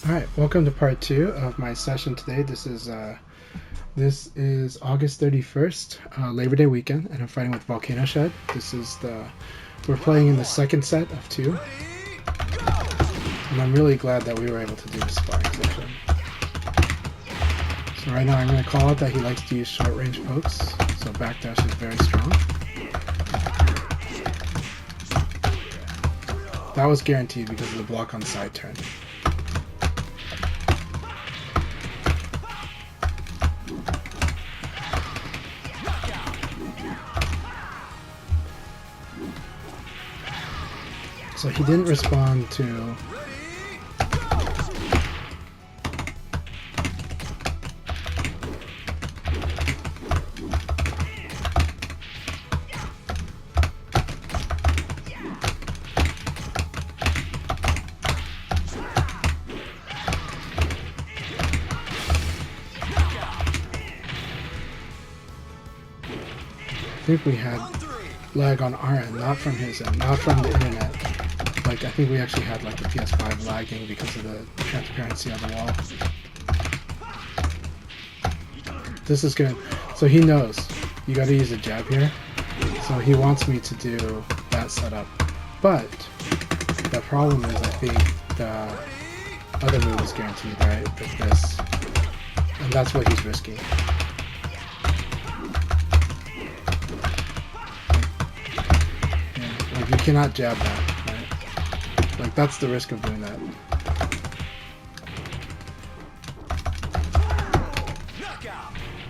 Alright, welcome to part 2 of my session today. This is August 31st, Labor Day weekend, and I'm fighting with VolcanoShed. We're playing in the second set of 2. And I'm really glad that we were able to do this sparring session. So right now I'm going to call out that he likes to use short range pokes, so backdash is very strong. That was guaranteed because of the block on side turn. So he didn't respond to I think we had lag on our end, not from his end, not from the internet. Like, I think we actually had like the PS5 lagging because of the transparency on the wall. This is good. So he knows you gotta use a jab here. So he wants me to do that setup. But the problem is I think the other move is guaranteed, right? With this. And that's what he's risking. Yeah, like you cannot jab that. Like, that's the risk of doing that.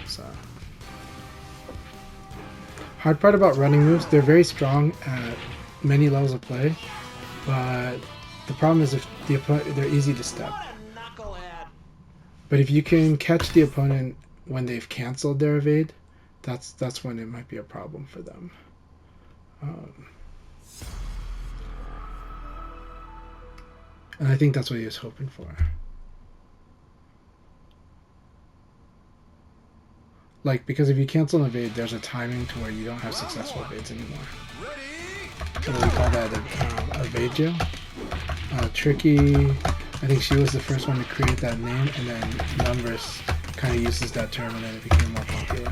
So. Hard part about running moves, they're very strong at many levels of play, but the problem is if the opponent, they're easy to step. But if you can catch the opponent when they've canceled their evade, that's when it might be a problem for them. And I think that's what he was hoping for. Like, because if you cancel an evade, there's a timing to where you don't have successful evades anymore. What do we call that? Evade jail? Tricky, I think she was the first one to create that name, and then Numbers kind of uses that term, and then it became more popular.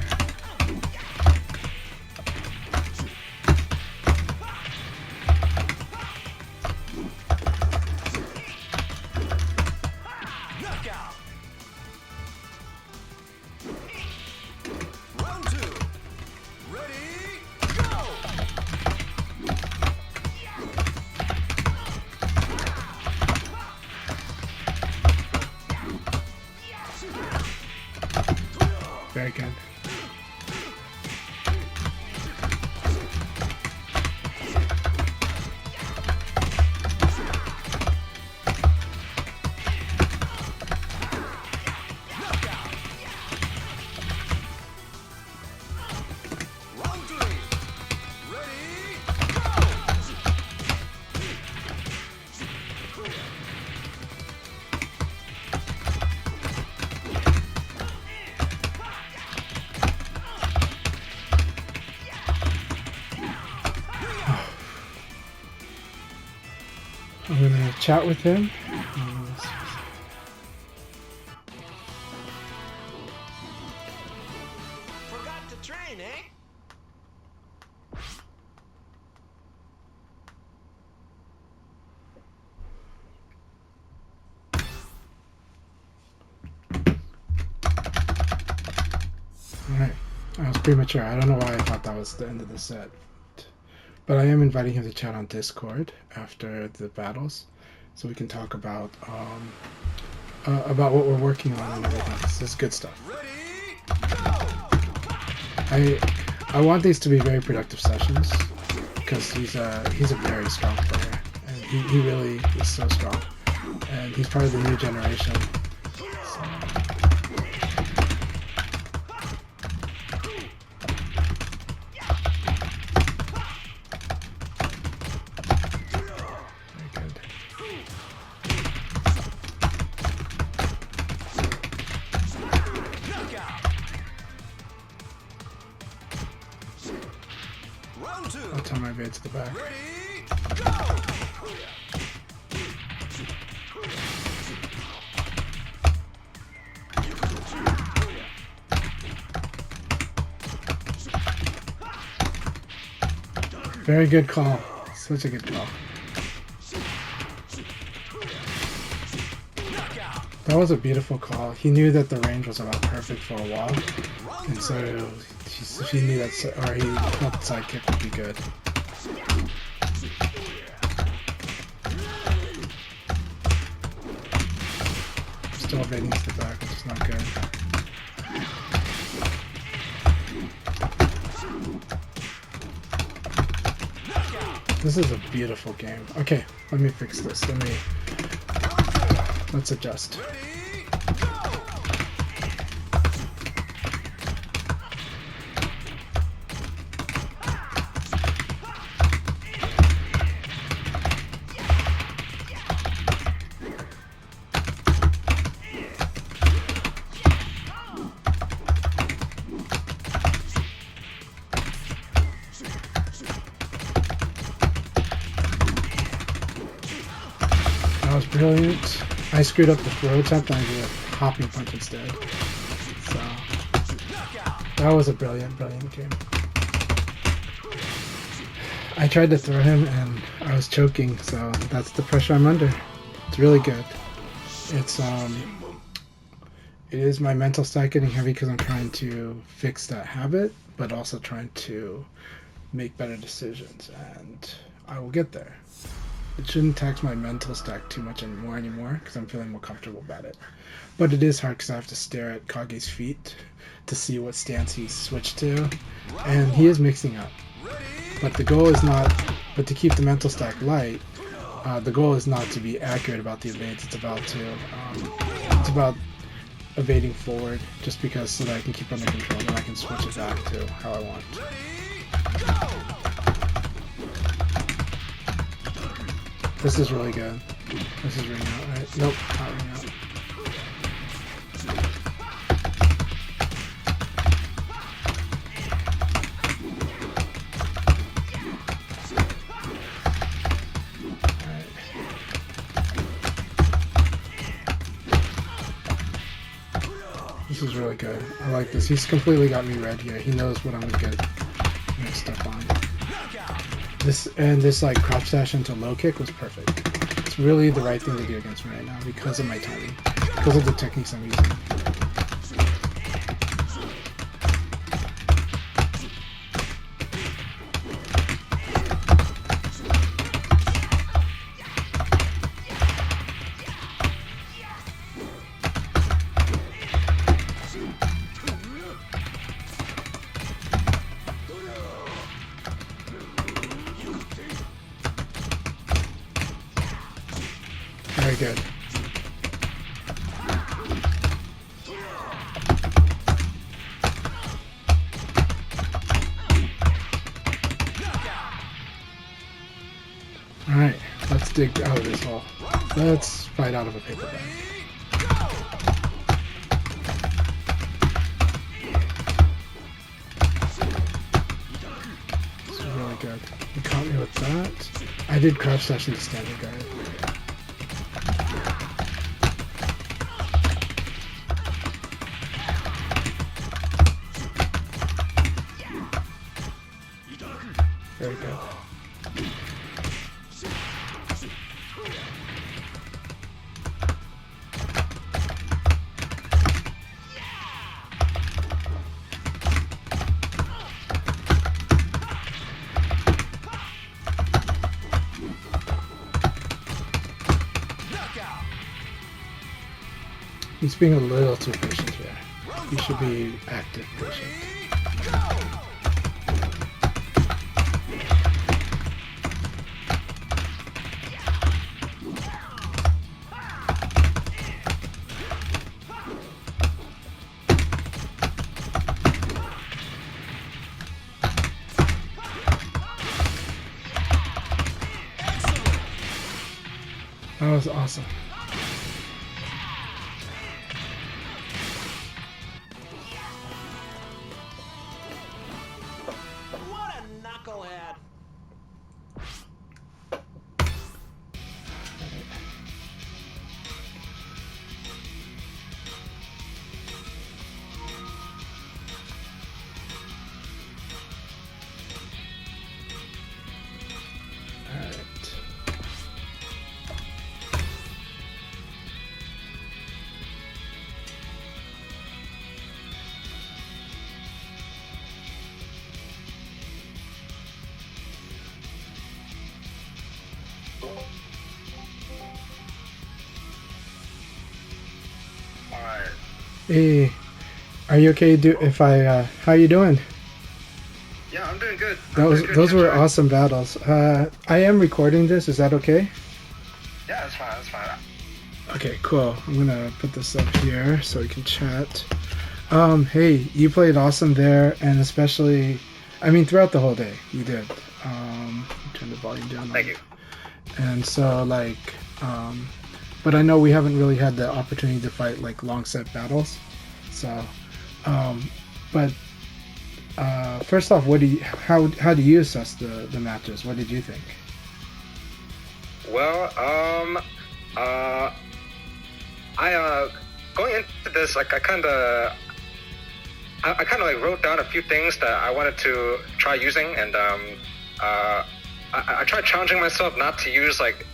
Very good. I'm gonna chat with him. Forgot to train, eh? Alright. I was premature. I don't know why I thought that was the end of the set. But I am inviting him to chat on Discord after the battles, so we can talk about what we're working on and everything. This is good stuff. I want these to be very productive sessions because he's a very strong player, and he really is so strong, and he's part of the new generation. So. I'll turn my evade to the back. Very good call. Such a good call. That was a beautiful call. He knew that the range was about perfect for a while, and so he knew that, or he thought the side kick would be good. Still evading to the back, which is not good. This is a beautiful game. Okay, let me fix this. Let's adjust. That was brilliant. I screwed up the throw attempt and I did a hopping punch instead. So that was a brilliant game. I tried to throw him and I was choking, so that's the pressure I'm under. It's really good. It is my mental stack getting heavy because I'm trying to fix that habit, but also trying to make better decisions, and I will get there. It shouldn't tax my mental stack too much anymore because I'm feeling more comfortable about it. But it is hard because I have to stare at Kage's feet to see what stance he's switched to, and he is mixing up. But the goal is not, but to keep the mental stack light, the goal is not to be accurate about the evades. It's about evading forward, just because so that I can keep under control and I can switch it back to how I want. This is really good. This is ring out, right? Nope, not ring out. Alright. This is really good. I like this. He's completely got me red here. He knows what I'm gonna get mixed up on. This like crouch dash into low kick was perfect. It's really the right thing to do against me right now because of my timing, because of the techniques I'm using. Very good. Alright, let's dig out of this hole. Let's fight out of a paper bag. This is really good. He caught me with that. I did crouch dash into standing guard. Very good. He's being a little too patient here. He should be active patient. That was awesome. What a knucklehead! Hey, are you okay? If I how you doing? Yeah, I'm doing good. Those were awesome battles. I am recording this. Is that okay? Yeah, that's fine. That's fine. Okay, cool. I'm gonna put this up here so we can chat. Hey, you played awesome there, and especially, I mean, throughout the whole day, you did. Turn the volume down. Thank you. And so, like, but I know we haven't really had the opportunity to fight like long set battles. So, but first off, how do you assess the matches? What did you think? Well, I going into this, like, I kind of like wrote down a few things that I wanted to try using, and I tried challenging myself not to use like.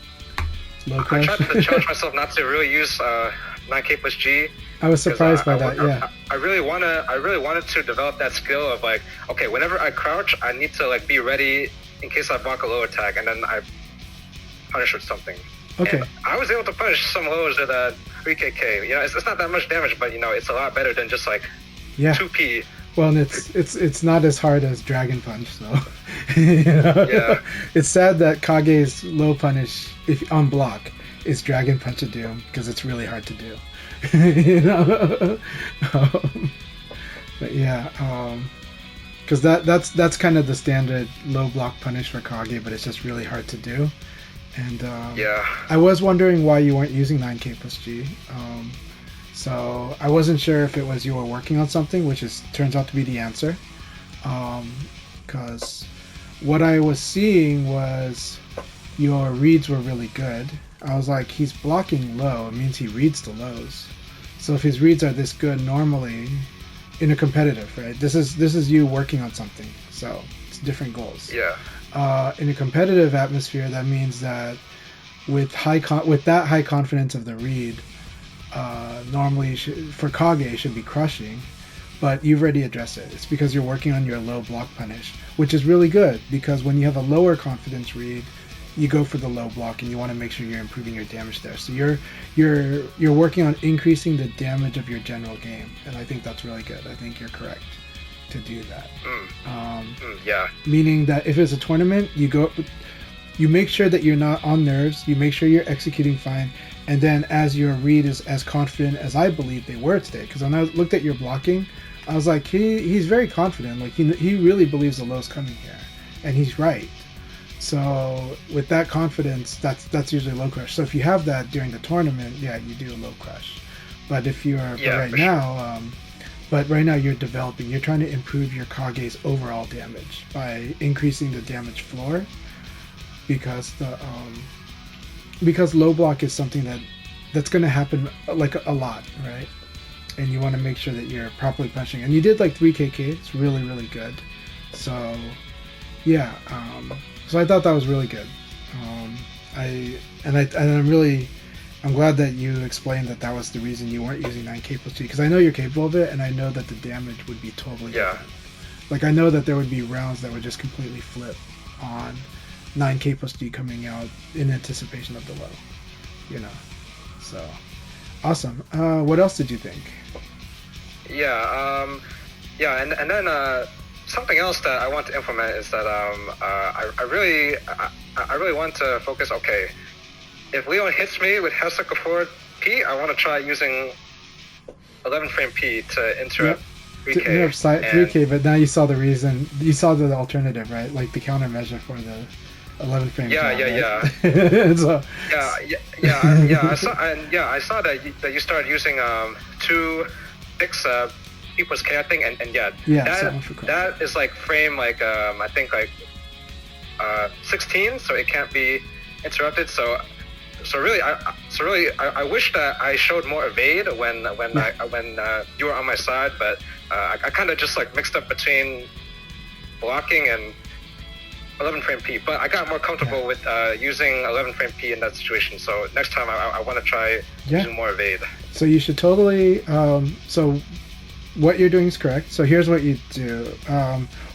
Low I tried to challenge myself not to really use 9K plus G. I was surprised by that. Yeah. I really wanted to develop that skill of like, okay, whenever I crouch, I need to like be ready in case I block a low attack, and then I punish with something. Okay. And I was able to punish some lows with 3KK. You know, it's not that much damage, but you know, it's a lot better than just like 2P. Well, and it's not as hard as Dragon Punch, so you know? Yeah. It's sad that Kage's low punish if on block is Dragon Punch a Doom because it's really hard to do. You know. But yeah, because that's kind of the standard low block punish for Kage, but it's just really hard to do. And yeah, I was wondering why you weren't using 9K plus G. So I wasn't sure if it was you were working on something, which turns out to be the answer. Because what I was seeing was your reads were really good. I was like, he's blocking low. It means he reads the lows. So if his reads are this good normally in a competitive, right? This is you working on something. So it's different goals. Yeah. In a competitive atmosphere, that means that with that high confidence of the read, normally for Kage it should be crushing, but you've already addressed it. It's because you're working on your low block punish, which is really good because when you have a lower confidence read, you go for the low block and you want to make sure you're improving your damage there. So you're working on increasing the damage of your general game, and I think that's really good. I think you're correct to do that. Yeah. Meaning that if it's a tournament, you make sure that you're not on nerves, you make sure you're executing fine, and then as your read is as confident as I believe they were today, because when I looked at your blocking, I was like, he's very confident, like he really believes the low's coming here, and he's right. So with that confidence, that's usually low crush. So if you have that during the tournament, yeah, you do a low crush. But if you're but right now you're developing, you're trying to improve your Kage's overall damage by increasing the damage floor, because because low block is something that's going to happen like a lot, right? And you want to make sure that you're properly punching. And you did like 3KK, it's really, really good. So yeah, so I thought that was really good. I'm glad that you explained that was the reason you weren't using 9K plus G, because I know you're capable of it, and I know that the damage would be totally different. Like, I know that there would be rounds that would just completely flip on 9K plus G coming out in anticipation of the low, you know. So, awesome. What else did you think? Yeah, and then something else that I want to implement is that I really want to focus. Okay, if Leon hits me with Hesaka forward P, I want to try using 11 frame P to interrupt 3K. To interrupt 3K, but now you saw the reason. You saw the alternative, right? Like the countermeasure for the 11 frame. Yeah. So, I saw that you started using 2-6 P plus K, I think, and that is like frame like I think like 16, so it can't be interrupted. So really, I wish that I showed more evade when you were on my side, but I kind of just like mixed up between blocking and 11 frame P. But I got more comfortable with using 11 frame P in that situation. So next time I want to try using more evade. So you should totally. So what you're doing is correct. So here's what you do.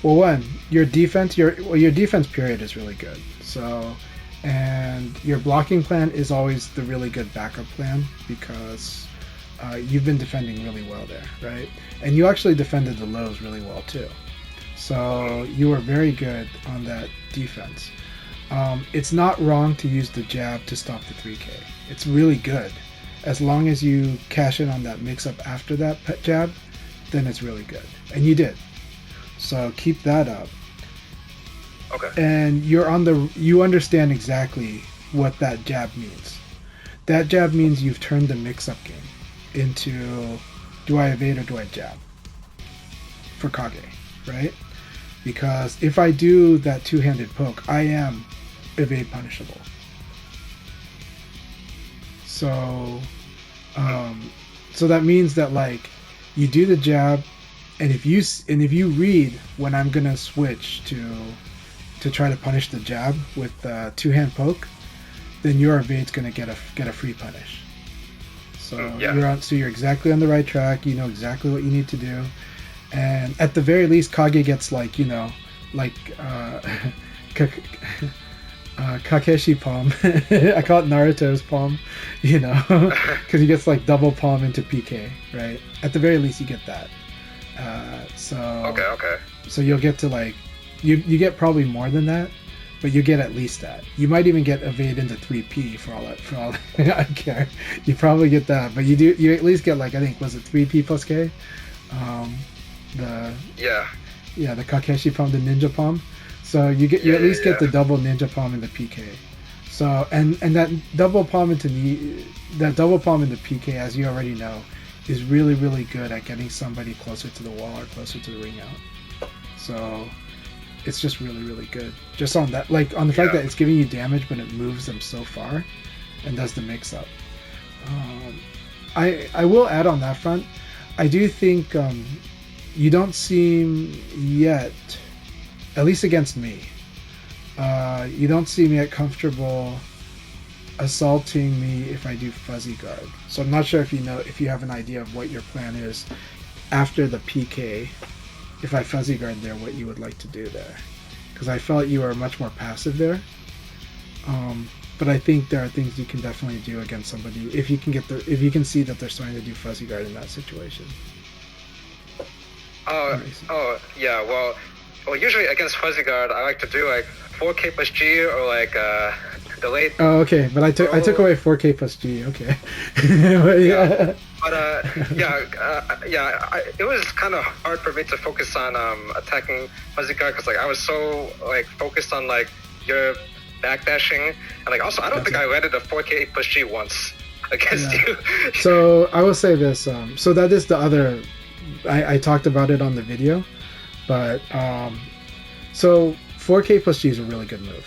Well, one, your defense period is really good. So. And your blocking plan is always the really good backup plan, because you've been defending really well there, right? And you actually defended the lows really well too. So you were very good on that defense. It's not wrong to use the jab to stop the 3K. It's really good. As long as you cash in on that mix-up after that jab, then it's really good. And you did. So keep that up. Okay. And you understand exactly what that jab means. That jab means you've turned the mix-up game into, do I evade or do I jab? For Kage, right? Because if I do that two-handed poke, I am evade punishable. So that means that like you do the jab, and if you read when I'm gonna switch to try to punish the jab with two-hand poke, then your evade's gonna get a free punish. So you're exactly on the right track. You know exactly what you need to do, and at the very least, Kage gets like Kakeshi palm. I call it Naruto's palm, because he gets like double palm into PK, right? At the very least, you get that. Okay. So you'll get to like, you get probably more than that, but you get at least that. You might even get evade into 3P for all I don't care. You probably get that, but you at least get like, I think, was it 3P plus K? The Kakeshi palm, the ninja palm. So you at least get the double ninja palm in the PK. So and that double palm into PK, as you already know, is really, really good at getting somebody closer to the wall or closer to the ring out. So it's just really, really good. Just on that, like on the fact that it's giving you damage, but it moves them so far and does the mix up. I will add on that front, I do think you don't seem yet, at least against me, you don't seem yet comfortable assaulting me if I do fuzzy guard. So I'm not sure if you have an idea of what your plan is after the PK. If I fuzzy guard there, what you would like to do there, because I felt you were much more passive there. But I think there are things you can definitely do against somebody if you can see that they're starting to do fuzzy guard in that situation. Yeah. Well, usually against fuzzy guard, I like to do like 4K plus G or like delayed. Oh, okay. But I took away 4K plus G. Okay. It was kind of hard for me to focus on attacking fuzzy guard because like I was so like focused on like your backdashing, and like also I don't think I landed a 4K plus G once against you. So I will say this. So that is the other. I talked about it on the video, but so 4K plus G is a really good move.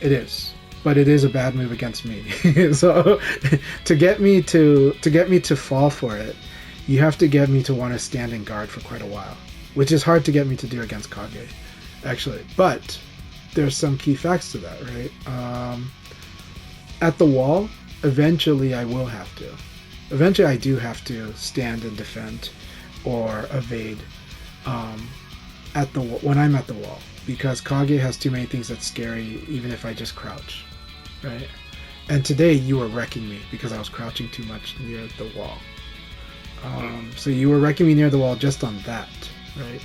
It is. But it is a bad move against me. So to get me to fall for it, you have to get me to want to stand in guard for quite a while, which is hard to get me to do against Kage, actually. But there's some key facts to that, right? At the wall, eventually I will have to. Eventually I do have to stand and defend or evade when I'm at the wall, because Kage has too many things that's scary even if I just crouch. Right, and today you were wrecking me because I was crouching too much near the wall. So you were wrecking me near the wall just on that, right?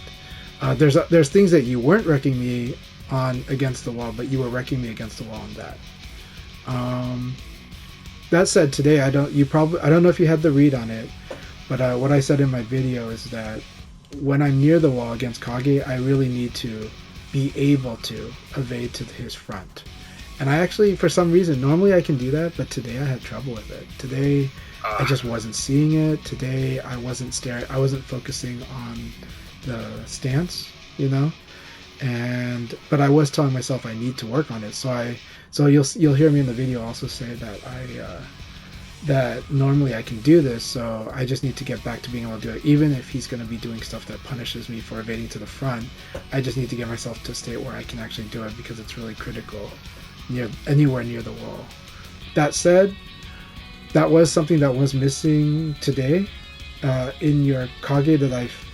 There's things that you weren't wrecking me on against the wall, but you were wrecking me against the wall on that. That said, today I don't know if you had the read on it, but what I said in my video is that when I'm near the wall against Kage, I really need to be able to evade to his front. And I actually, for some reason, normally I can do that, but today I had trouble with it. Today, I just wasn't seeing it. Today, I wasn't focusing on the stance, but I was telling myself I need to work on it. So you'll hear me in the video also say that that normally I can do this. So I just need to get back to being able to do it. Even if he's going to be doing stuff that punishes me for evading to the front, I just need to get myself to a state where I can actually do it, because it's really critical. Anywhere near the wall. That said, that was something that was missing today in your Kage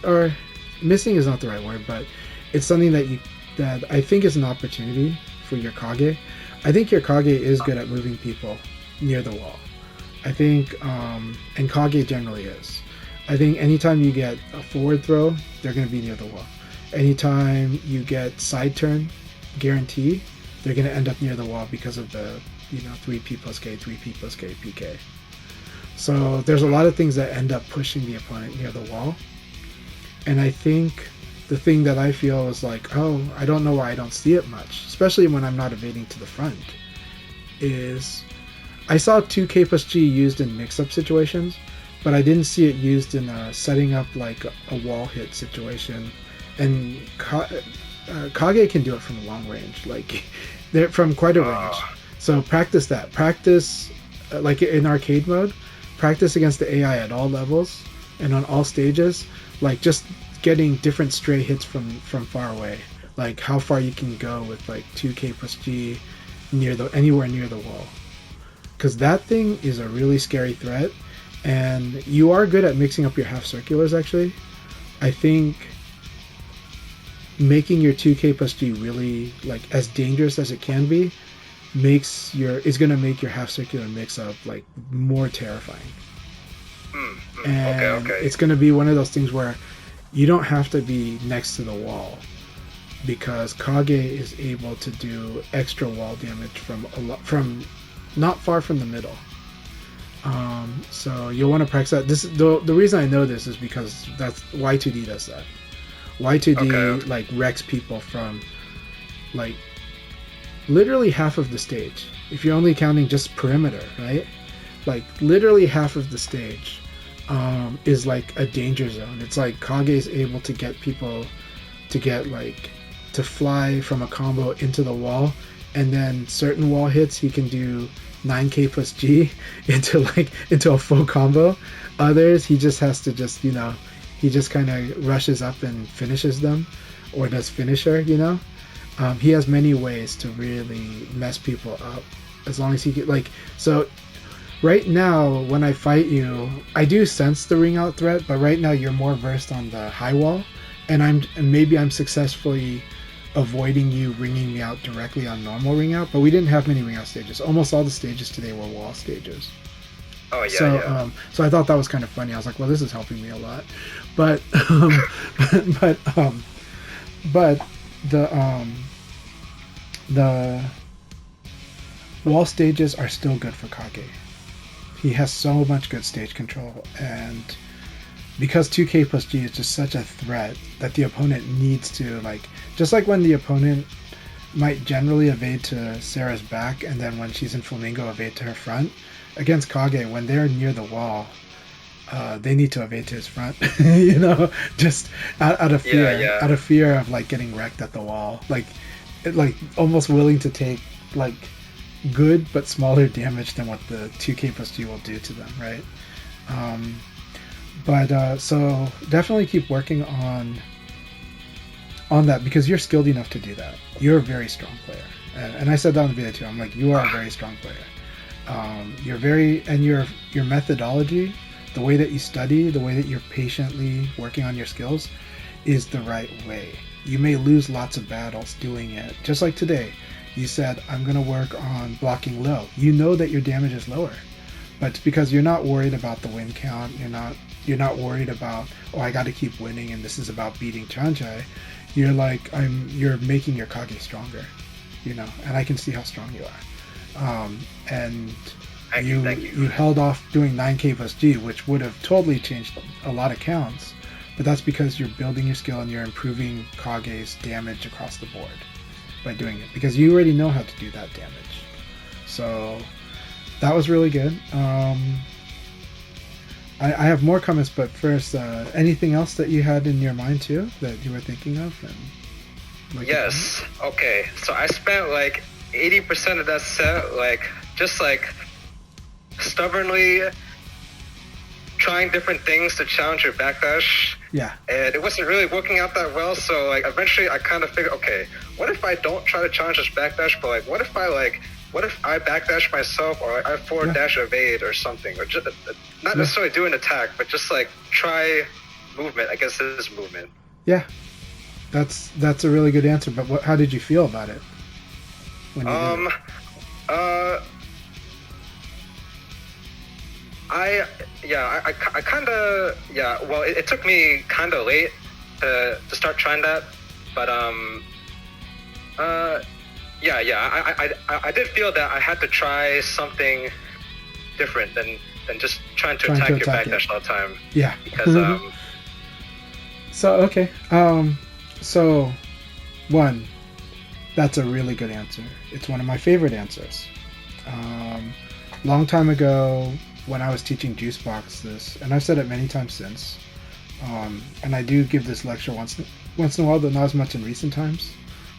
or missing is not the right word, but it's something that I think is an opportunity for your Kage. I think your Kage is good at moving people near the wall. I think, and Kage generally is. I think anytime you get a forward throw, they're going to be near the wall. Anytime you get side turn, guarantee, they're going to end up near the wall because of the 3P plus K, 3P plus K, PK. So there's a lot of things that end up pushing the opponent near the wall. And I think the thing that I feel is like, oh, I don't know why I don't see it much, especially when I'm not evading to the front, is I saw 2K plus G used in mix-up situations, but I didn't see it used in setting up like a wall hit situation. And Kage can do it from a long range, like they're from quite a range. So practice that. Practice like in arcade mode. Practice against the AI at all levels and on all stages. Like just getting different stray hits from far away. Like how far you can go with like 2K plus G anywhere near the wall. Because that thing is a really scary threat. And you are good at mixing up your half circulars, actually. I think making your 2K plus G really like as dangerous as it can be is going to make your half circular mix up like more terrifying. And okay. It's going to be one of those things where you don't have to be next to the wall, because Kage is able to do extra wall damage from not far from the middle. So you'll want to practice that. The reason I know this is because that's Y2D does that. Y2D like wrecks people from like literally half of the stage. If you're only counting just perimeter, right? Like literally half of the stage is like a danger zone. It's like Kage is able to get people to fly from a combo into the wall, and then certain wall hits he can do 9K plus G into a full combo. Others he just has to he just kind of rushes up and finishes them, or does finisher. He has many ways to really mess people up, as long as he can so. Right now, when I fight you, I do sense the ring out threat, but right now you're more versed on the high wall, and maybe I'm successfully avoiding you ringing me out directly on normal ring out, but we didn't have many ring out stages. Almost all the stages today were wall stages. Oh yeah. So I thought that was kind of funny. I was like, well, this is helping me a lot, but the wall stages are still good for Kage. He has so much good stage control, and because 2K plus G is just such a threat that the opponent needs to just like when the opponent might generally evade to Sarah's back, and then when she's in Flamingo evade to her front. Against Kage, when they're near the wall, they need to evade to his front. Just out of fear, out of fear of getting wrecked at the wall, like almost willing to take good but smaller damage than what the 2K plus G will do to them, right? So definitely keep working on that, because you're skilled enough to do that. You're a very strong player, and I said that in the video too. I'm like, you are a very strong player. Your methodology, the way that you study, the way that you're patiently working on your skills, is the right way. You may lose lots of battles doing it, just like today. You said, I'm going to work on blocking low. You know that your damage is lower, but it's because you're not worried about the win count. You're not worried about, I got to keep winning and this is about beating Chanchai. You're like, you're making your Kage stronger, and I can see how strong you are. And you held off doing 9K plus G, which would have totally changed a lot of counts, but that's because you're building your skill and you're improving Kage's damage across the board by doing it, because you already know how to do that damage. So that was really good. I have more comments, but first, anything else that you had in your mind too that you were thinking of? Yes. Okay. So I spent 80% of that set just stubbornly trying different things to challenge your backdash. Yeah. And it wasn't really working out that well, so eventually I kind of figured, okay, what if I don't try to challenge this backdash, but what if I backdash myself, or I forward dash evade or something, or just not necessarily do an attack, but just try movement against this movement. Yeah. That's a really good answer, but how did you feel about it? When you did it? I kind of well, it took me kind of late to start trying that, but I did feel that I had to try something different than just trying to attack your backdash all the time. Yeah. Because So okay. So one, that's a really good answer. It's one of my favorite answers. Long time ago, when I was teaching Juicebox this, and I've said it many times since, and I do give this lecture once in a while, though not as much in recent times,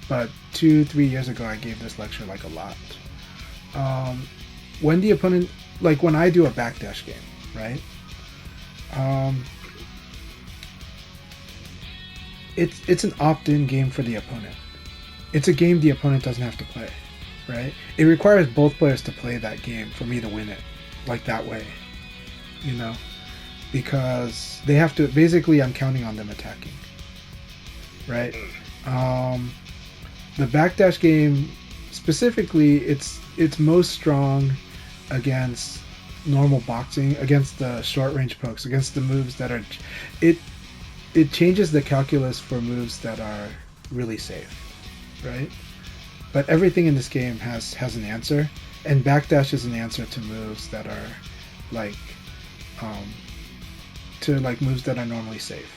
but 2-3 years ago I gave this lecture like a lot. When the opponent, like when I do a backdash game, right? It's an opt-in game for the opponent. It's a game the opponent doesn't have to play, right? It requires both players to play that game for me to win it, like that way, you know? Because they have to, basically I'm counting on them attacking, right? The backdash game, specifically, it's most strong against normal boxing, against the short range pokes, against the moves that are, it changes the calculus for moves that are really safe, right? But everything in this game has an answer, and backdash is an answer to moves that are like moves that are normally safe,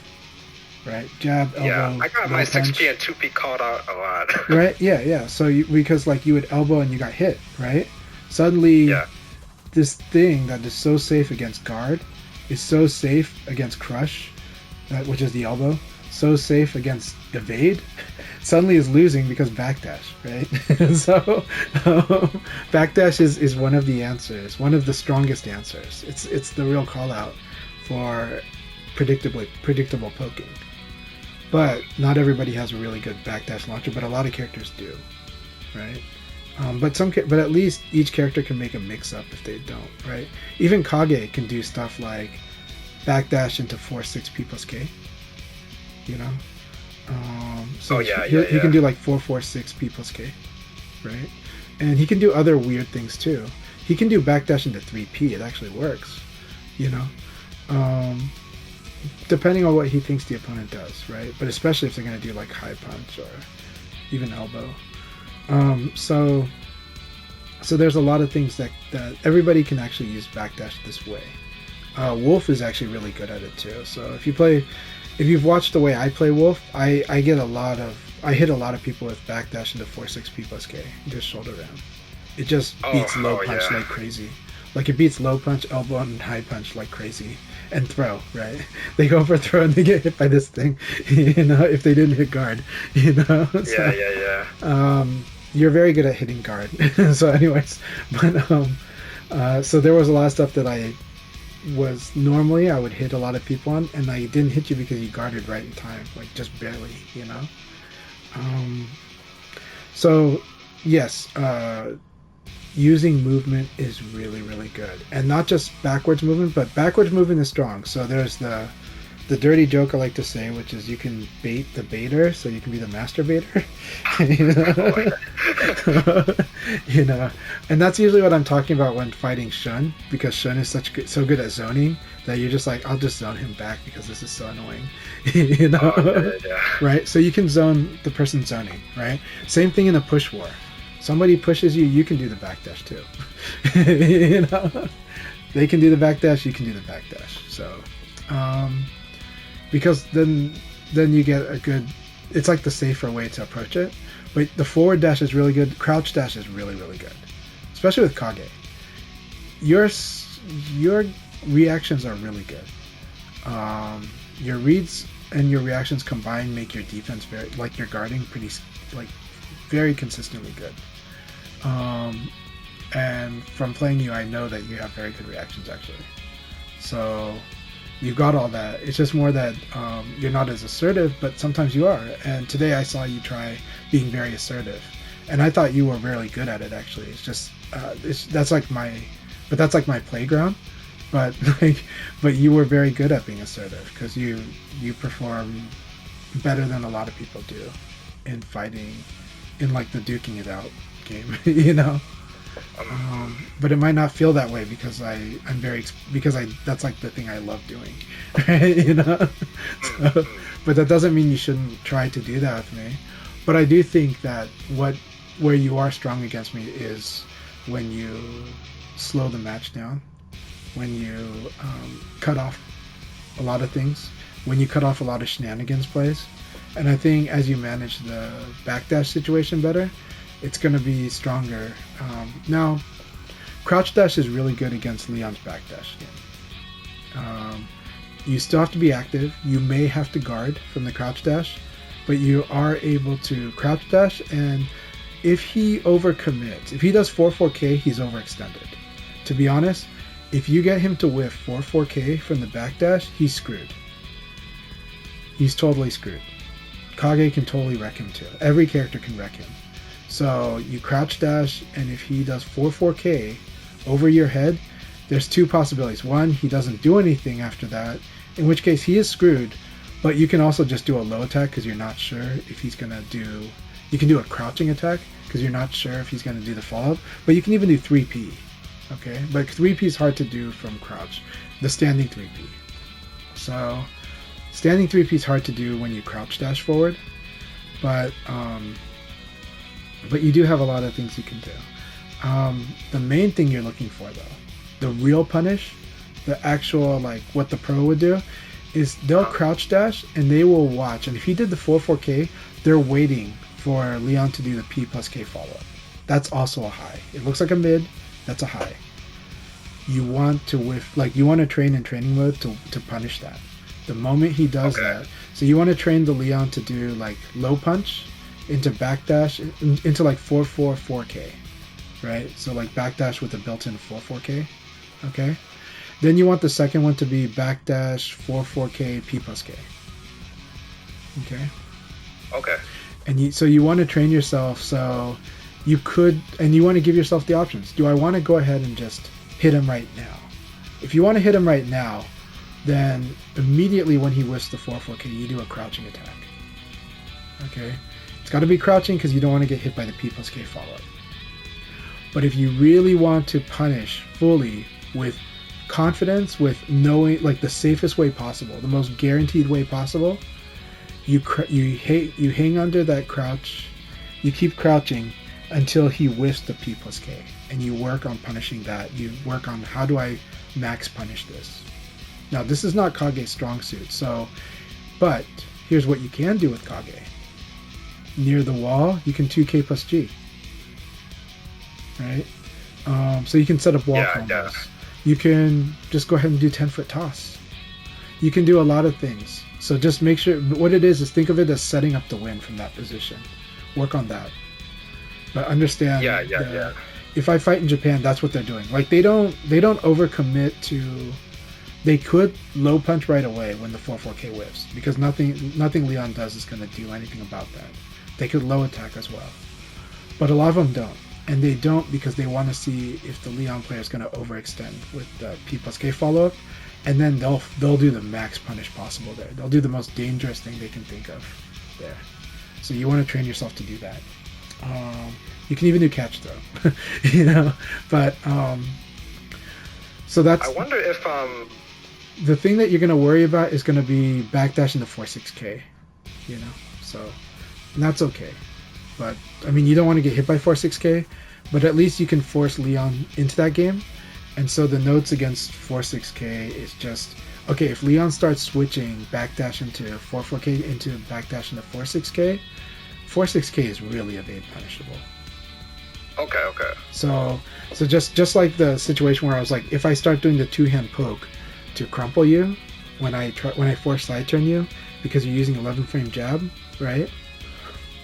right? Jab, elbow, yeah, I got my punch. 6P and 2P called out a lot. Right? Yeah. So because like you would elbow and you got hit, right? Suddenly, this thing that is so safe against guard is so safe against crush, which is the elbow, so safe against evade, suddenly is losing because backdash, right? So backdash is one of the answers, one of the strongest answers. It's the real call out for predictable poking. But not everybody has a really good backdash launcher, but a lot of characters do, right? But at least each character can make a mix-up if they don't, right? Even Kage can do stuff like backdash into 4-6P plus K, you know? So he can do like 4-4-6P plus K, right? And he can do other weird things too. He can do backdash into 3P. It actually works, you know? Depending on what he thinks the opponent does, right? But especially if they're going to do like high punch or even elbow. So there's a lot of things that everybody can actually use backdash this way. Wolf is actually really good at it too. So if you've watched the way I play Wolf, I hit a lot of people with backdash into 4-6P plus K, just shoulder ram. It just beats low punch like crazy. Like it beats low punch, elbow, and high punch like crazy. And throw, right? They go for throw and they get hit by this thing, you know, if they didn't hit guard, you know? So, you're very good at hitting guard. So anyways, but so there was a lot of stuff that I would hit a lot of people on, and I didn't hit you because you guarded right in time, like just barely, you know? So yes, using movement is really, really good. And not just backwards movement, but backwards movement is strong. So there's the dirty joke I like to say, which is you can bait the baiter, so you can be the master baiter. You know, and that's usually what I'm talking about when fighting Shun, because Shun is so good at zoning that you're just like, I'll just zone him back because this is so annoying. You know, right? So you can zone the person zoning, right? Same thing in a push war. Somebody pushes you, you can do the backdash too. You know, they can do the backdash, you can do the backdash. So, because then you get a good. It's like the safer way to approach it. But the forward dash is really good. Crouch dash is really, really good, especially with Kage. Your reactions are really good. Your reads and your reactions combined make your defense very, like your guarding, very consistently good. And from playing you, I know that you have very good reactions actually. So you've got all that. It's just more that you're not as assertive, but sometimes you are. And today I saw you try being very assertive, and I thought you were really good at it actually. It's just that's like my playground. But you were very good at being assertive because you perform better than a lot of people do in fighting, in like the duking it out game, you know. But it might not feel that way because that's like the thing I love doing, right? You know. So, but that doesn't mean you shouldn't try to do that with me. But I do think that where you are strong against me is when you slow the match down, when you cut off a lot of things, when you cut off a lot of shenanigans plays. And I think as you manage the backdash situation better, it's going to be stronger. Now, crouch dash is really good against Leon's backdash game. You still have to be active. You may have to guard from the crouch dash, but you are able to crouch dash, and if he overcommits, if he does 4-4K, he's overextended. To be honest, if you get him to whiff 4-4K from the backdash, he's screwed. He's totally screwed. Kage can totally wreck him too. Every character can wreck him. So you crouch dash, and if he does 4-4K over your head, there's two possibilities. One, he doesn't do anything after that, in which case he is screwed, but you can also just do a low attack because you're not sure if he's going to do... You can do a crouching attack because you're not sure if he's going to do the follow-up, but you can even do 3P, okay? But 3P is hard to do from crouch, the standing 3P. So standing 3P is hard to do when you crouch dash forward, but you do have a lot of things you can do. The main thing you're looking for, though, the real punish, the actual, like, what the pro would do, is they'll crouch dash and they will watch. And if he did the 4-4K, they're waiting for Leon to do the P plus K follow-up. That's also a high. It looks like a mid, that's a high. You want to you want to train in training mode to punish that. The moment he does that, so you want to train the Leon to do like low punch into backdash, into like 4-4-4K, right? So like backdash with a built-in 4-4K, okay? Then you want the second one to be backdash 4-4K P plus K, okay? Okay. And so you want to train yourself so you could, and you want to give yourself the options. Do I want to go ahead and just hit him right now? If you want to hit him right now, then immediately when he whiffs the 4-4K, you do a crouching attack. Okay? It's got to be crouching because you don't want to get hit by the P plus K follow-up. But if you really want to punish fully with confidence, with knowing, like, the safest way possible, the most guaranteed way possible, you hang under that crouch, you keep crouching until he whiffs the P plus K, and you work on punishing that. You work on, how do I max punish this? Now, this is not Kage's strong suit, but here's what you can do with Kage. Near the wall, you can 2K plus G, right? So you can set up wall combos. Yeah. You can just go ahead and do 10-foot toss. You can do a lot of things. So just make sure, what it is think of it as setting up the win from that position. Work on that. But understand, if I fight in Japan, that's what they're doing. Like, they don't overcommit to... They could low punch right away when the 4-4K whiffs, because nothing Leon does is going to do anything about that. They could low attack as well. But a lot of them don't. And they don't because they want to see if the Leon player is going to overextend with the P plus K follow-up, and then they'll do the max punish possible there. They'll do the most dangerous thing they can think of there. So you want to train yourself to do that. You can even do catch throw, you know. But so that's. I wonder if the thing that you're going to worry about is going to be backdashing the 4-6K, you know. So, and that's okay. But I mean, you don't want to get hit by 4-6K, but at least you can force Leon into that game. And so the notes against 4-6K is just, okay, if Leon starts switching backdash into 4-4K into backdash into 4-6K, 4-6K is really evade punishable. Okay. So just like the situation where I was like, if I start doing the two-hand poke to crumple you when I force side turn you because you're using 11 frame jab, right?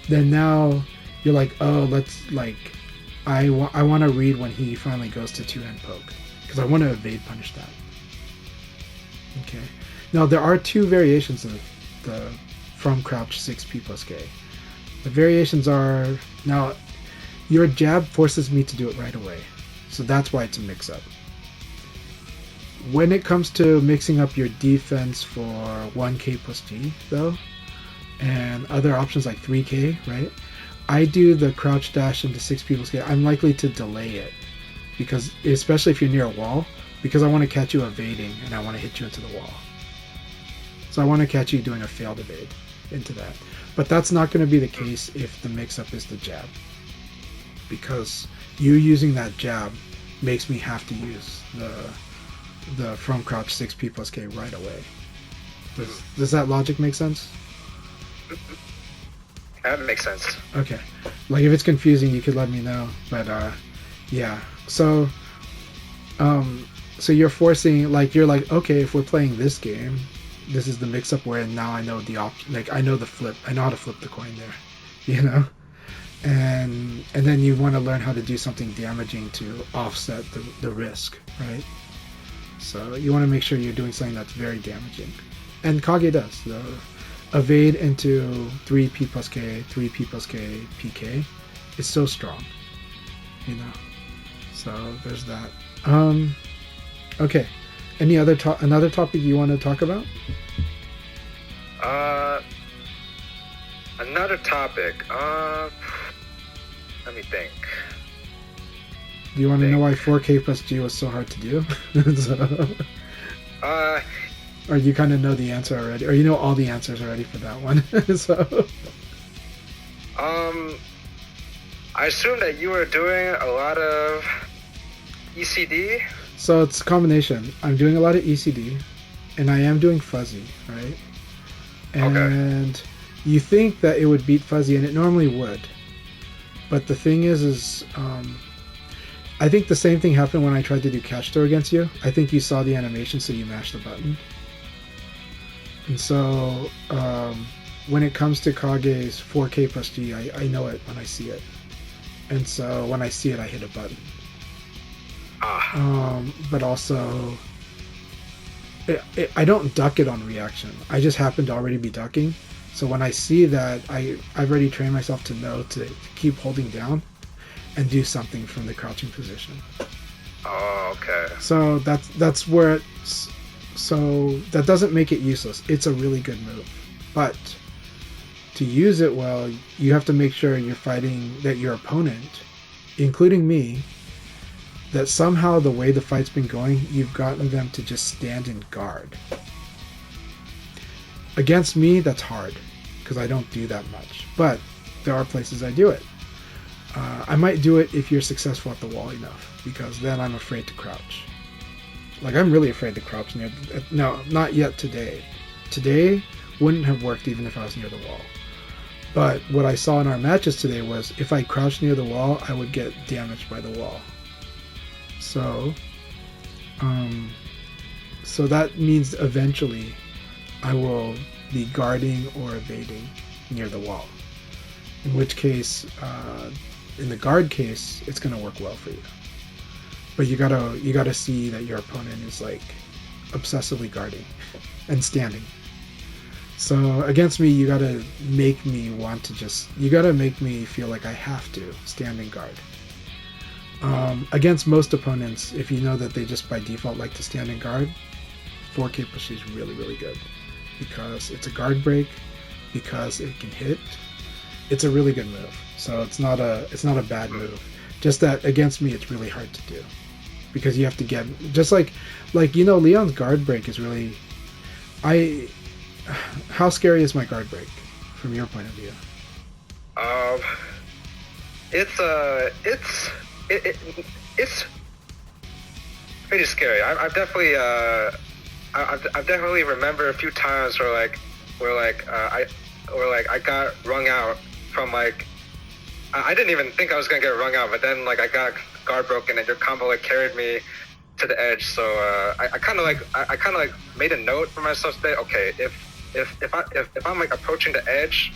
Then now you're like, oh, let's like, I want to read when he finally goes to two-hand poke because I want to evade punish that. Okay. Now there are two variations of the from crouch 6P plus K. The variations are, now your jab forces me to do it right away, so that's why it's a mix-up. When it comes to mixing up your defense for 1K plus G though, and other options like 3K, right? I do the crouch dash into 6 people's gate, I'm likely to delay it. Because, especially if you're near a wall, because I want to catch you evading and I want to hit you into the wall. So I want to catch you doing a failed evade into that. But that's not going to be the case if the mix-up is the jab. Because you using that jab makes me have to use the from crouch 6P plus K right away. Does that logic make sense? That makes sense. Okay. Like if it's confusing, you could let me know. But yeah. So so you're forcing, like you're like, okay, if we're playing this game, this is the mix-up where now I know the like I know the flip. I know how to flip the coin there, you know. And then you want to learn how to do something damaging to offset the risk, right? So you want to make sure you're doing something that's very damaging. And Kage does. The evade into 3P plus K, 3P plus K, PK is so strong, you know. So there's that. Okay. Any other another topic you want to talk about? Another topic. Let me think. Do you want to know why 4K plus G was so hard to do? So, or you kind of know the answer already, or you know all the answers already for that one. So, I assume that you were doing a lot of ECD. So it's a combination. I'm doing a lot of ECD, and I am doing fuzzy, right? And you think that it would beat fuzzy, and it normally would. But the thing is I think the same thing happened when I tried to do catch throw against you. I think you saw the animation, so you mashed the button. And so when it comes to Kage's 4K plus G, I know it when I see it. And so when I see it, I hit a button. But also, I don't duck it on reaction. I just happen to already be ducking. So when I see that, I've already trained myself to know to keep holding down and do something from the crouching position. Oh, okay. So that's where it's... So that doesn't make it useless. It's a really good move. But to use it well, you have to make sure you're fighting that your opponent, including me, that somehow the way the fight's been going, you've gotten them to just stand in guard. Against me, that's hard, because I don't do that much. But there are places I do it. I might do it if you're successful at the wall enough, because then I'm afraid to crouch. Like, I'm really afraid to crouch near... No, not yet today. Today wouldn't have worked even if I was near the wall. But what I saw in our matches today was if I crouched near the wall, I would get damaged by the wall. So that means eventually I will be guarding or evading near the wall. In which case, in the guard case, it's going to work well for you. But you gotta see that your opponent is like obsessively guarding and standing. So against me, you gotta make me want to you gotta make me feel like I have to stand in guard. Against most opponents, if you know that they just by default like to stand in guard, 4K push is really, really good. Because it's a guard break, because it can hit. It's a really good move. So it's not a bad move. Just that against me, it's really hard to do. Because you have to get, just like you know, Leon's guard break is really, how scary is my guard break from your point of view? It's pretty scary. I've definitely remember a few times where I got wrung out from like, I didn't even think I was gonna get wrung out, but then like I got guard broken and your combo like carried me to the edge. So I kind of made a note for myself today. Okay, if I'm like approaching the edge,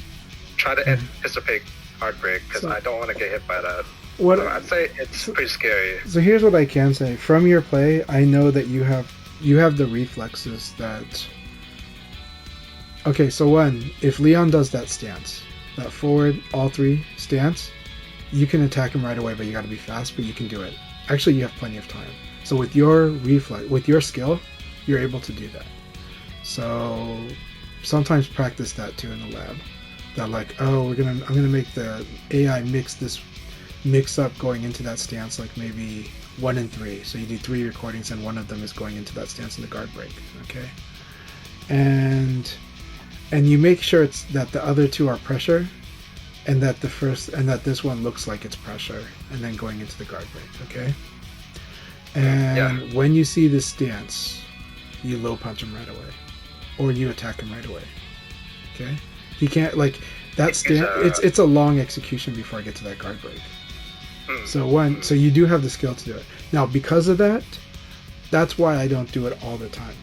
try to anticipate guard break because I don't want to get hit by that. So I'd say it's pretty scary. So here's what I can say from your play. I know that you have the reflexes that. Okay, so one, if Leon does that stance, that forward all three stance, you can attack him right away, but you got to be fast, but you can do it. Actually, you have plenty of time. So with your reflex, with your skill, you're able to do that. So sometimes practice that too in the lab. that like, oh, I'm gonna make the AI mix up going into that stance, like maybe 1 and 3. So you do 3 recordings and one of them is going into that stance in the guard break. Okay, and you make sure it's that the other 2 are pressure, and that this one looks like it's pressure, and then going into the guard break. Okay, and when you see this stance, you low punch him right away, or you attack him right away. Okay, he can't like that stance. It's a long execution before I get to that guard break. So you do have the skill to do it. Now, because of that, that's why I don't do it all the time.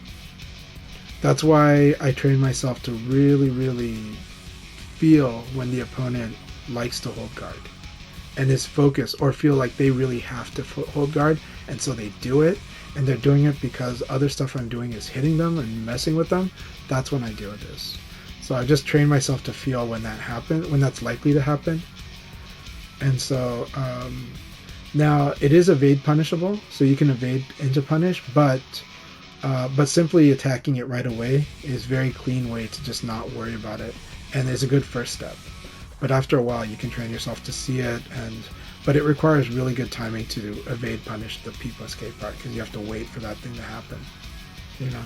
That's why I train myself to really, really feel when the opponent likes to hold guard and is focused, or feel like they really have to hold guard, and so they do it, and they're doing it because other stuff I'm doing is hitting them and messing with them. That's when I do this. So I just train myself to feel when that happens, when that's likely to happen. And so now it is evade punishable, so you can evade into punish, but simply attacking it right away is a very clean way to just not worry about it, and is a good first step. But after a while, you can train yourself to see it, but it requires really good timing to evade punish the P plus K part, because you have to wait for that thing to happen, you know.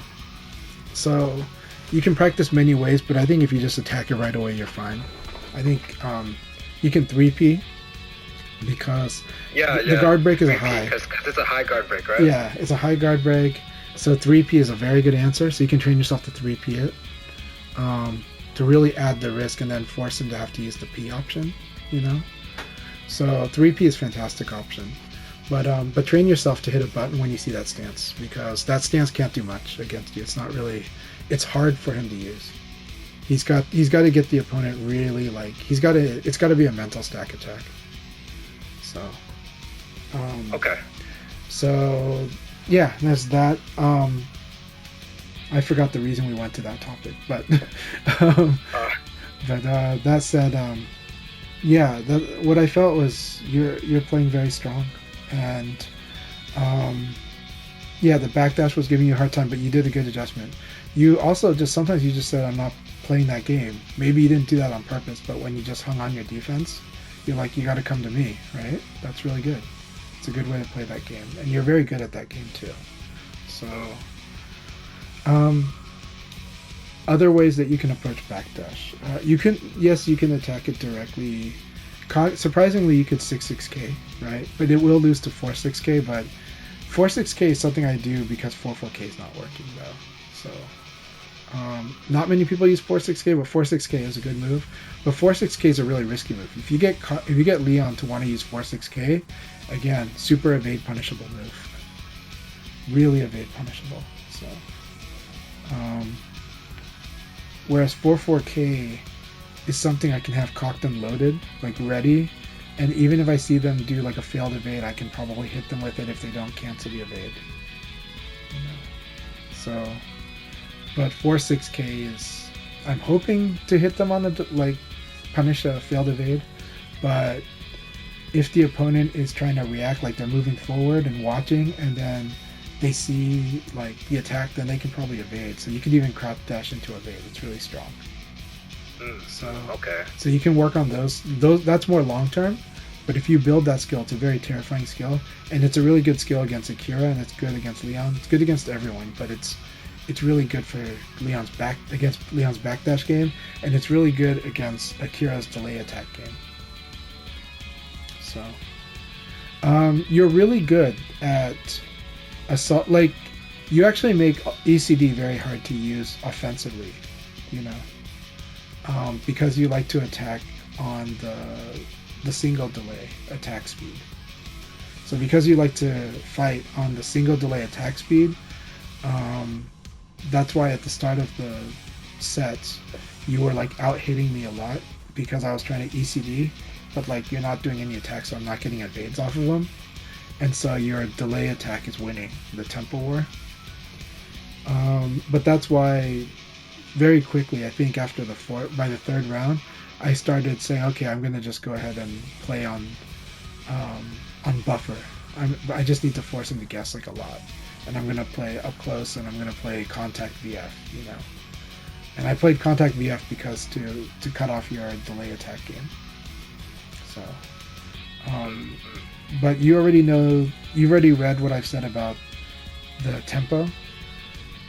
So you can practice many ways, but I think if you just attack it right away, you're fine. I think you can 3P, because the guard break is a high. Because it's a high guard break, right? Yeah, it's a high guard break. So 3P is a very good answer. So you can train yourself to 3P it, to really add the risk and then force him to have to use the P option, you know. So 3P is a fantastic option. But train yourself to hit a button when you see that stance, because that stance can't do much against you. It's not really, it's hard for him to use. He's got to get the opponent really like, it's got to be a mental stack attack. So okay. So yeah, there's that. I forgot the reason we went to that topic, but that said, what I felt was you're playing very strong, and the backdash was giving you a hard time, but you did a good adjustment. You also sometimes you just said, I'm not playing that game. Maybe you didn't do that on purpose, but when you just hung on your defense, you're like, you got to come to me, right? That's really good. It's a good way to play that game, and you're very good at that game too. So other ways that you can approach backdash, you can attack it directly. Surprisingly, you could 6-6K, right? But it will lose to 4-6K, but 4-6K is something I do because 4-4K is not working though. So not many people use 4-6K, but 4-6K is a good move. But 4-6K is a really risky move. If you get Leon to want to use 4-6K, again, super evade punishable move. Really evade punishable. So whereas 4-4K is something I can have cocked and loaded, like ready, and even if I see them do like a failed evade, I can probably hit them with it if they don't cancel the evade. You know? So, but 4-6K is, I'm hoping to hit them on the punish a failed evade, but if the opponent is trying to react, like they're moving forward and watching, and then they see like the attack, then they can probably evade. So you could even crowd dash into evade. It's really strong. So you can work on those. That's more long term, but if you build that skill, it's a very terrifying skill, and it's a really good skill against Akira, and it's good against Leon. It's good against everyone, but it's really good for Leon's backdash game, and it's really good against Akira's delay attack game. So you're really good at assault. Like, you actually make ECD very hard to use offensively, you know, because you like to attack on the single delay attack speed. So because you like to fight on the single delay attack speed, that's why at the start of the sets you were like out hitting me a lot, because I was trying to ECD, but like you're not doing any attacks, so I'm not getting evades off of them, and so your delay attack is winning the tempo war. But that's why very quickly, I think after by the third round, I started saying, okay, I'm gonna just go ahead and play on buffer. I just need to force him to guess like a lot, and I'm gonna play up close, and I'm gonna play contact VF, you know. And I played Contact VF because to cut off your delay attack game. So, but you already know, you've already read what I've said about the tempo.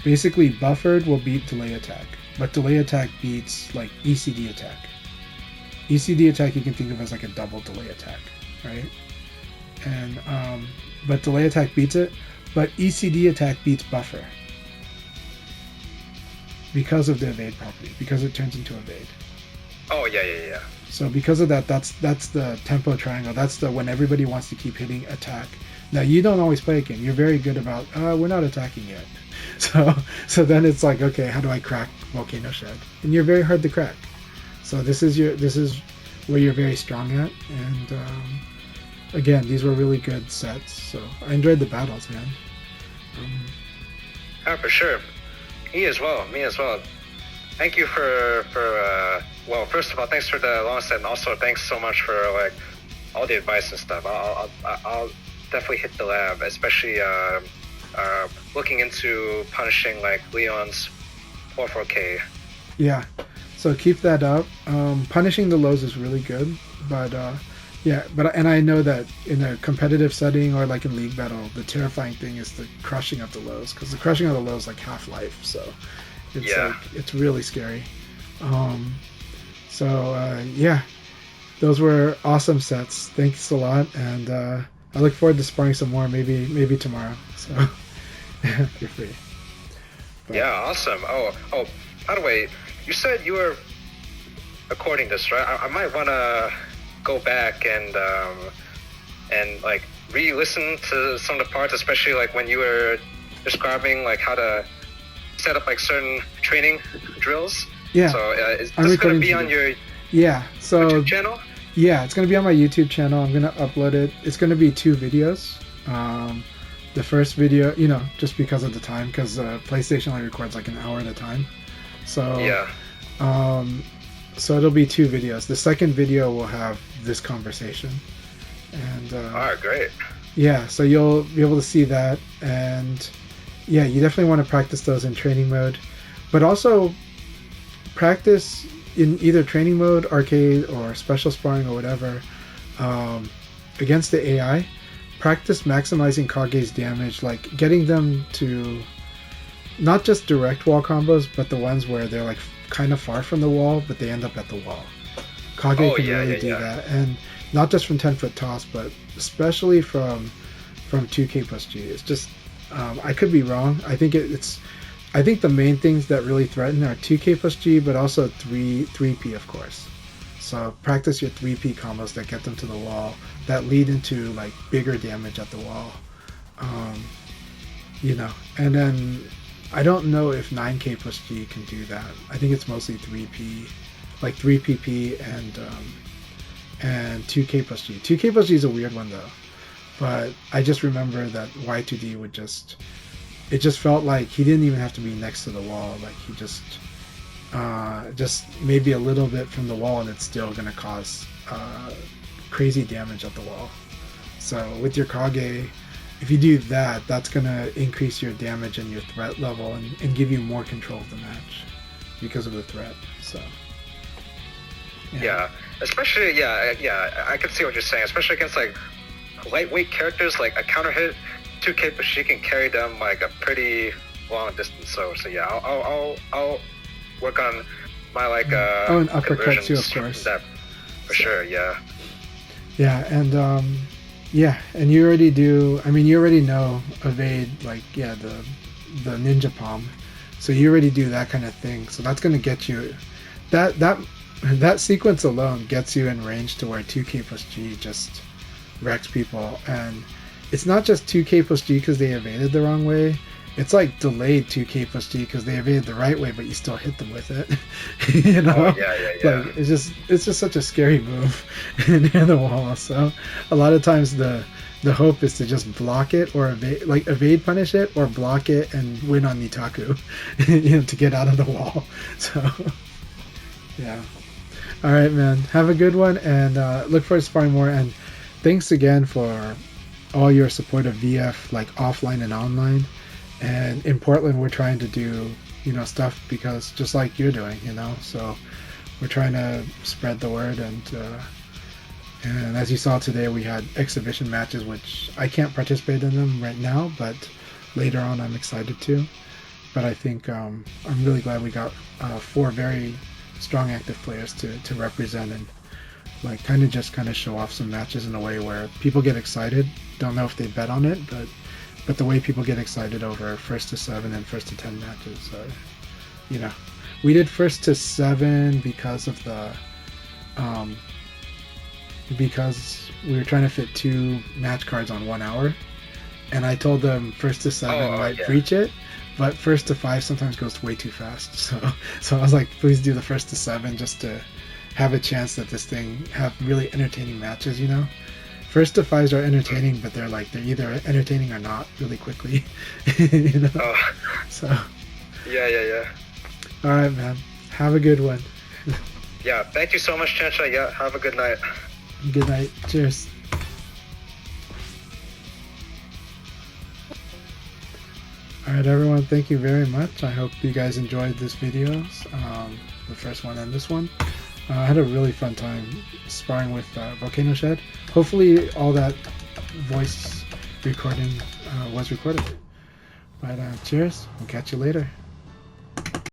Basically, buffered will beat delay attack, but delay attack beats like ECD attack. ECD attack you can think of as like a double delay attack, right? And but delay attack beats it, but ECD attack beats buffer because of the evade property, because it turns into evade. Oh yeah. So because of that, that's the tempo triangle. That's the when everybody wants to keep hitting attack. Now you don't always play a game. You're very good about we're not attacking yet. So then it's like, okay, how do I crack VolcanoShed? And you're very hard to crack. So this is where you're very strong at. And again, these were really good sets. So I enjoyed the battles, man. For sure. Me as well. Thank you for well, first of all, thanks for the long set, and also thanks so much for like all the advice and stuff. I'll definitely hit the lab, especially looking into punishing like Leon's 4-4K. Yeah, so keep that up. Punishing the lows is really good, but and I know that in a competitive setting or like in league battle, the terrifying thing is the crushing of the lows, because the crushing of the lows is like Half-Life, so it's like it's really scary. Those were awesome sets. Thanks a lot, and I look forward to sparring some more, maybe tomorrow. So you're free. But, yeah, awesome. Oh, by the way, you said you were recording this, right? I might want to go back and like re-listen to some of the parts, especially like when you were describing like how to set up like certain training drills. Yeah. So is this going to be on your YouTube channel? Yeah, it's going to be on my YouTube channel. I'm going to upload it. It's going to be 2 videos. The first video, just because of the time, because PlayStation only records like an hour at a time. So yeah. So it'll be 2 videos. The second video will have this conversation. And all right, great. Yeah, so you'll be able to see that, and yeah, you definitely want to practice those in training mode, but also practice in either training mode, arcade, or special sparring or whatever, against the AI. Practice maximizing Kage's damage, like getting them to not just direct wall combos, but the ones where they're like kind of far from the wall, but they end up at the wall. Kage can really do that, and not just from 10-foot toss, but especially from 2K plus G. It's just I could be wrong. I think I think the main things that really threaten are 2K plus G, but also 3P, of course. So practice your 3P combos that get them to the wall, that lead into like bigger damage at the wall. And then I don't know if 9K plus G can do that. I think it's mostly 3P, like 3PP and 2K plus G. 2K plus G is a weird one though, but I just remember that Y2D would it just felt like he didn't even have to be next to the wall. Like he just maybe a little bit from the wall, and it's still going to cause crazy damage at the wall. So with your Kage, if you do that, that's going to increase your damage and your threat level and give you more control of the match because of the threat. So yeah, especially I can see what you're saying, especially against like lightweight characters. Like a counter hit 2K, but she can carry them like a pretty long distance. So yeah, I'll work on my like and uppercut too, of course. For sure, yeah. Yeah, and and you already do. I mean, you already know evade, like the ninja palm. So you already do that kind of thing. So that's gonna get you. That sequence alone gets you in range to where 2K plus G just wrecks people, and it's not just 2K plus G because they evaded the wrong way. It's like delayed 2K plus G because they evaded the right way, but you still hit them with it. Oh, yeah. Like it's just such a scary move near the wall. So a lot of times the hope is to just block it or evade punish it, or block it and win on Nitaku, to get out of the wall. So yeah. All right, man. Have a good one, and look forward to sparring more. And thanks again for all your support of VF, like offline and online. And in Portland, we're trying to do stuff because just like you're doing, so we're trying to spread the word, and as you saw today, we had exhibition matches, which I can't participate in them right now, but later on I'm excited to. But I think I'm really glad we got 4 very strong active players to represent and like kind of show off some matches in a way where people get excited. Don't know if they bet on it, but the way people get excited over first to 7 and first to 10 matches, we did first to 7 because of the because we were trying to fit 2 match cards on 1 hour, and I told them first to 7 might breach it, but first to 5 sometimes goes way too fast. So I was like, please do the first to 7 just to have a chance that this thing have really entertaining matches. First to 5s are entertaining, but they're either entertaining or not really quickly. So yeah. All right, man, have a good one. Yeah, thank you so much, Chansha. Yeah, have a good night. Good night. Cheers. Alright everyone, thank you very much. I hope you guys enjoyed this videos, the first one and this one. I had a really fun time sparring with VolcanoShed. Hopefully all that voice recording was recorded. But cheers, we'll catch you later.